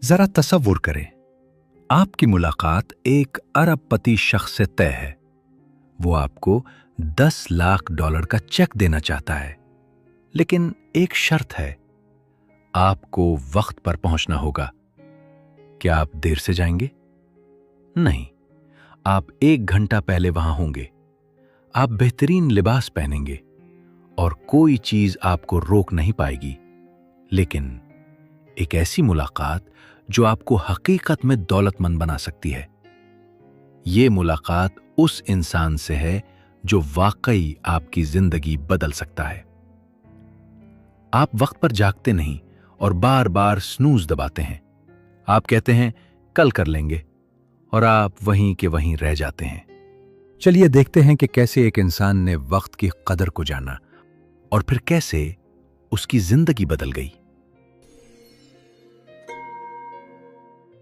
जरा तसव्वुर करें, आपकी मुलाकात एक अरबपति शख्स से तय है। वो आपको $10 लाख का चेक देना चाहता है, लेकिन एक शर्त है, आपको वक्त पर पहुंचना होगा। क्या आप देर से जाएंगे? नहीं, आप 1 घंटा पहले वहां होंगे। आप बेहतरीन लिबास पहनेंगे और कोई चीज आपको रोक नहीं पाएगी। लेकिन एक ऐसी मुलाकात जो आपको हकीकत में दौलतमंद बना सकती है। ये मुलाकात उस इंसान से है जो वाकई आपकी जिंदगी बदल सकता है। आप वक्त पर जागते नहीं और बार बार स्नूज दबाते हैं। आप कहते हैं कल कर लेंगे और आप वहीं के वहीं रह जाते हैं। चलिए देखते हैं कि कैसे एक इंसान ने वक्त की कदर को जाना और फिर कैसे उसकी जिंदगी बदल गई।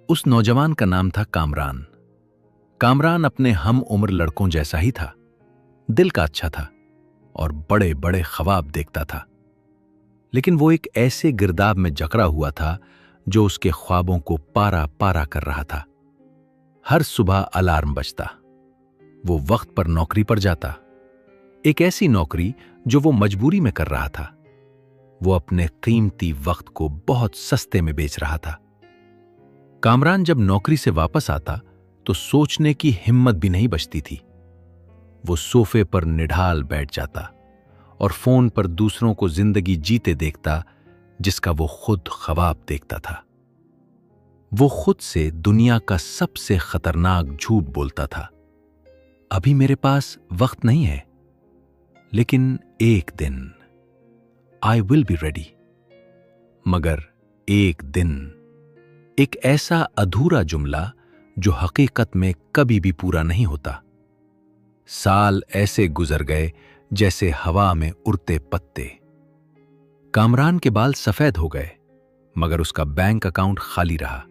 उस नौजवान का नाम था कामरान। कामरान अपने हम उम्र लड़कों जैसा ही था। दिल का अच्छा था और बड़े बड़े ख्वाब देखता था। लेकिन वो एक ऐसे गिरदाब में जकड़ा हुआ था जो उसके ख्वाबों को पारा पारा कर रहा था। हर सुबह अलार्म बजता, वो वक्त पर नौकरी पर जाता। एक ऐसी नौकरी जो वो मजबूरी में कर रहा था। वो अपने कीमती वक्त को बहुत सस्ते में बेच रहा था। कामरान जब नौकरी से वापस आता तो सोचने की हिम्मत भी नहीं बचती थी। वो सोफे पर निढाल बैठ जाता और फोन पर दूसरों को जिंदगी जीते देखता जिसका वो खुद ख्वाब देखता था। वो खुद से दुनिया का सबसे खतरनाक झूठ बोलता था। अभी मेरे पास वक्त नहीं है, लेकिन एक दिन आई विल बी रेडी। मगर एक दिन, एक ऐसा अधूरा जुमला जो हकीकत में कभी भी पूरा नहीं होता। साल ऐसे गुजर गए जैसे हवा में उड़ते पत्ते। कामरान के बाल सफेद हो गए, मगर उसका बैंक अकाउंट खाली रहा।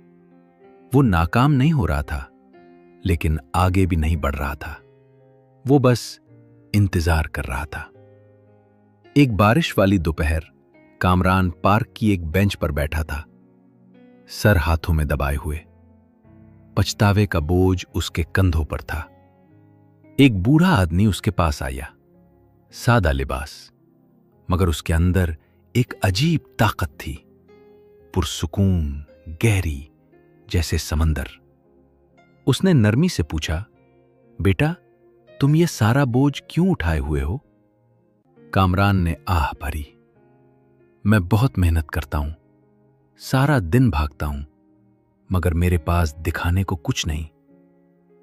वो नाकाम नहीं हो रहा था, लेकिन आगे भी नहीं बढ़ रहा था। वो बस इंतजार कर रहा था। एक बारिश वाली दोपहर कामरान पार्क की एक बेंच पर बैठा था, सर हाथों में दबाए हुए। पछतावे का बोझ उसके कंधों पर था। एक बूढ़ा आदमी उसके पास आया। सादा लिबास, मगर उसके अंदर एक अजीब ताकत थी, पुरसुकून, गहरी, जैसे समंदर। उसने नरमी से पूछा, बेटा, तुम ये सारा बोझ क्यों उठाए हुए हो? कामरान ने आह भरी। मैं बहुत मेहनत करता हूं, सारा दिन भागता हूं, मगर मेरे पास दिखाने को कुछ नहीं।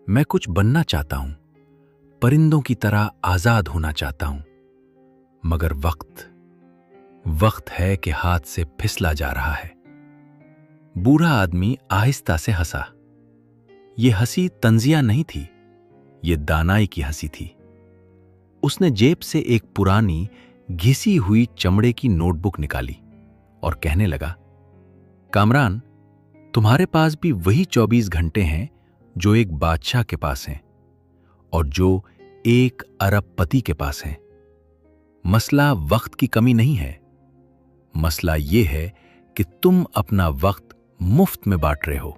मैं कुछ बनना चाहता हूं, परिंदों की तरह आजाद होना चाहता हूं, मगर वक्त है कि हाथ से फिसला जा रहा है। बूढ़ा आदमी आहिस्ता से हंसा। यह हंसी तंजिया नहीं थी, यह दानाई की हंसी थी। उसने जेब से एक पुरानी घिसी हुई चमड़े की नोटबुक निकाली और कहने लगा, कामरान, तुम्हारे पास भी वही 24 घंटे हैं जो एक बादशाह के पास हैं और जो एक अरबपति के पास हैं। मसला वक्त की कमी नहीं है, मसला यह है कि तुम अपना वक्त मुफ्त में बांट रहे हो।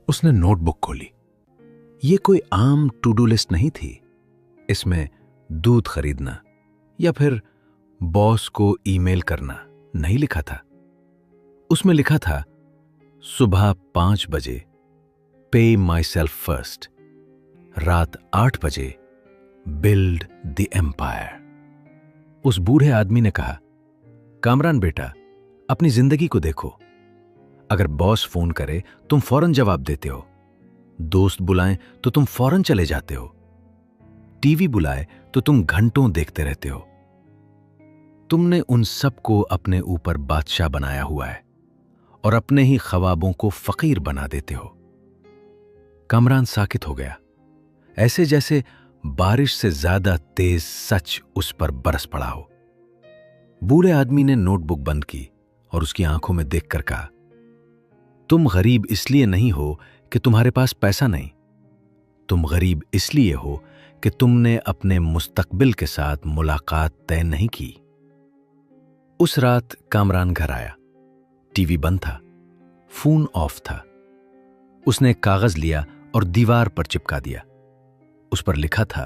उसने नोटबुक खोली। यह कोई आम टू डू लिस्ट नहीं थी। इसमें दूध खरीदना या फिर बॉस को ईमेल करना नहीं लिखा था। उसमें लिखा था, सुबह 5 बजे पे माई सेल्फ फर्स्ट, रात 8 बजे बिल्ड द एम्पायर। उस बूढ़े आदमी ने कहा, कामरान बेटा, अपनी जिंदगी को देखो। अगर बॉस फोन करे तुम फौरन जवाब देते हो, दोस्त बुलाएं तो तुम फौरन चले जाते हो, टीवी बुलाए तो तुम घंटों देखते रहते हो। तुमने उन सबको अपने ऊपर बादशाह बनाया हुआ है और अपने ही ख्वाबों को फकीर बना देते हो। कामरान साकित हो गया, ऐसे जैसे बारिश से ज्यादा तेज सच उस पर बरस पड़ा हो। बूढ़े आदमी ने नोटबुक बंद की और उसकी आंखों में देखकर कहा, तुम गरीब इसलिए नहीं हो कि तुम्हारे पास पैसा नहीं, तुम गरीब इसलिए हो कि तुमने अपने मुस्तकबिल के साथ मुलाकात तय नहीं की। उस रात कामरान घर आया। टीवी बंद था, फोन ऑफ था। उसने एक कागज लिया और दीवार पर चिपका दिया। उस पर लिखा था,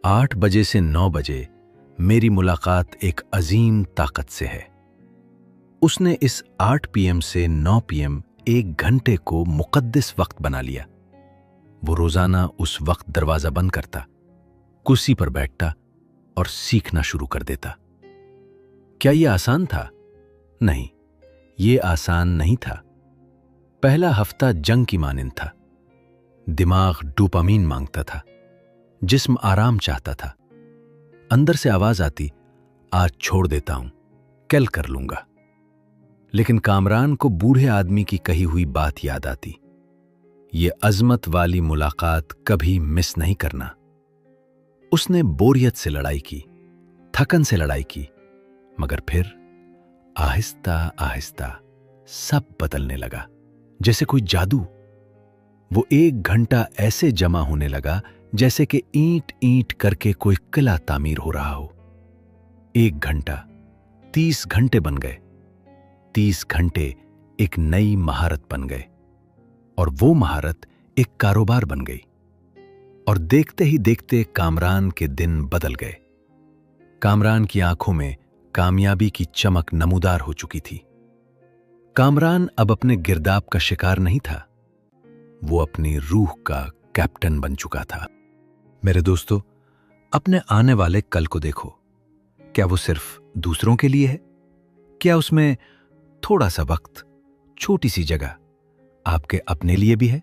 8 बजे से 9 बजे मेरी मुलाकात एक अजीम ताकत से है। उसने इस 8 पीएम से 9 पीएम 1 घंटे को मुकद्दस वक्त बना लिया। वो रोजाना उस वक्त दरवाजा बंद करता, कुर्सी पर बैठता और सीखना शुरू कर देता। क्या यह आसान था? नहीं, यह आसान नहीं था। पहला हफ्ता जंग की मानिंद था। दिमाग डोपामीन मांगता था, जिस्म आराम चाहता था। अंदर से आवाज आती, आज छोड़ देता हूं, कल कर लूंगा। लेकिन कामरान को बूढ़े आदमी की कही हुई बात याद आती, ये अजमत वाली मुलाकात कभी मिस नहीं करना। उसने बोरियत से लड़ाई की, थकन से लड़ाई की, मगर फिर आहिस्ता आहिस्ता सब बदलने लगा, जैसे कोई जादू। वो 1 घंटा ऐसे जमा होने लगा जैसे कि ईंट ईंट करके कोई किला तामीर हो रहा हो। 1 घंटा 30 घंटे बन गए, 30 घंटे एक नई महारत बन गए, और वो महारत एक कारोबार बन गई। और देखते ही देखते कामरान के दिन बदल गए। कामरान की आंखों में कामयाबी की चमक नमूदार हो चुकी थी। कामरान अब अपने गिरदाब का शिकार नहीं था, वो अपनी रूह का कैप्टन बन चुका था। मेरे दोस्तों, अपने आने वाले कल को देखो। क्या वो सिर्फ दूसरों के लिए है? क्या उसमें थोड़ा सा वक्त, छोटी सी जगह आपके अपने लिए भी है?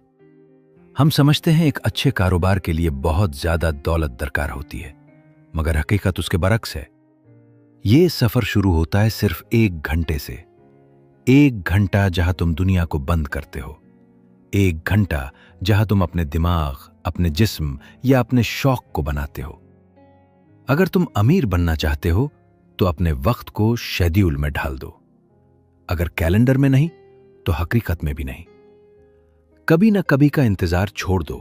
हम समझते हैं एक अच्छे कारोबार के लिए बहुत ज्यादा दौलत दरकार होती है, मगर हकीकत उसके बरक्स है। ये सफर शुरू होता है सिर्फ 1 घंटे से। 1 घंटा जहां तुम दुनिया को बंद करते हो। 1 घंटा जहां तुम अपने दिमाग, अपने जिस्म या अपने शौक को बनाते हो। अगर तुम अमीर बनना चाहते हो तो अपने वक्त को शेड्यूल में ढाल दो। अगर कैलेंडर में नहीं तो हकीकत में भी नहीं। कभी ना कभी का इंतजार छोड़ दो।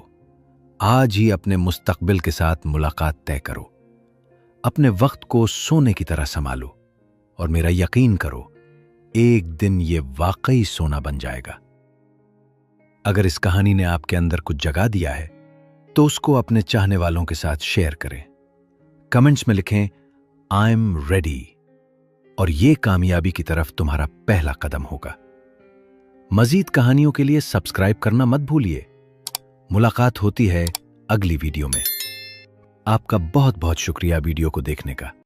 आज ही अपने मुस्तकबिल के साथ मुलाकात तय करो। अपने वक्त को सोने की तरह संभालो, और मेरा यकीन करो, एक दिन ये वाकई सोना बन जाएगा। अगर इस कहानी ने आपके अंदर कुछ जगा दिया है तो उसको अपने चाहने वालों के साथ शेयर करें। कमेंट्स में लिखें, आई एम रेडी, और ये कामयाबी की तरफ तुम्हारा पहला कदम होगा। मजीद कहानियों के लिए सब्सक्राइब करना मत भूलिए। मुलाकात होती है अगली वीडियो में। आपका बहुत बहुत शुक्रिया वीडियो को देखने का।